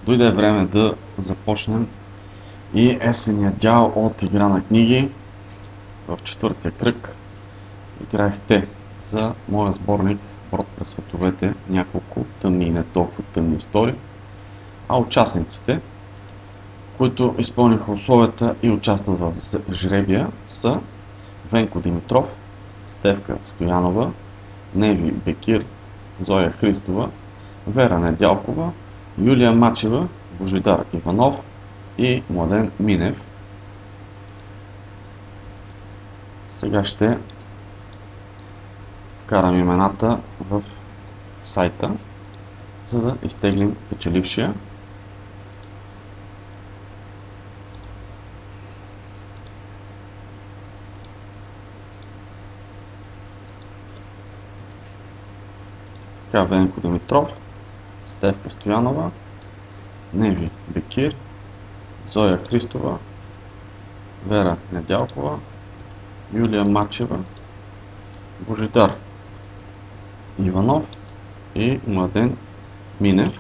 Дойде време да започнем и есения дял от игра на книги. В четвъртия кръг играех те за моя сборник Брод през световете, няколко тъмни и не толкова тъмни истории. А участниците, които изпълниха условията и участват в жребия, са Венко Димитров, Стефка Стоянова, Неви Бекир, Зоя Христова, Вера Недялкова, Юлия Мачева, Божидар Иванов и Младен Минев. Сега ще вкарам имената в сайта, за да изтеглим печелившия. Така, Венко Димитров, Стефка Стоянова, Неви Бекир, Зоя Христова, Вера Недялкова, Юлия Мачева, Божидар Иванов и Младен Минев.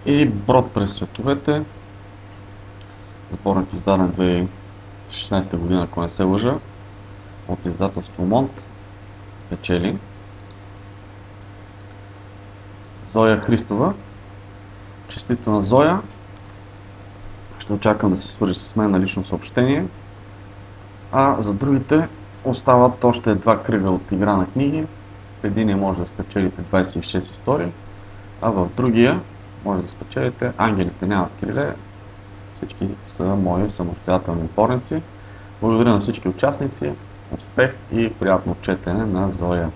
И Брод през световете, сборник издаден 2016 година, ако не се лъжа, от издателство Монт, печели Зоя Христова. Честито на Зоя. Ще очаквам да се свържи с мен на лично съобщение. А за другите остават още два кръга от игра на книги. В единия може да спечелите 26 истории, а в другия може да спечелите Ангелите нямат криле. Всички са мои самостоятелни сборници. Благодаря на всички участници, успех и приятно четене на Зоя.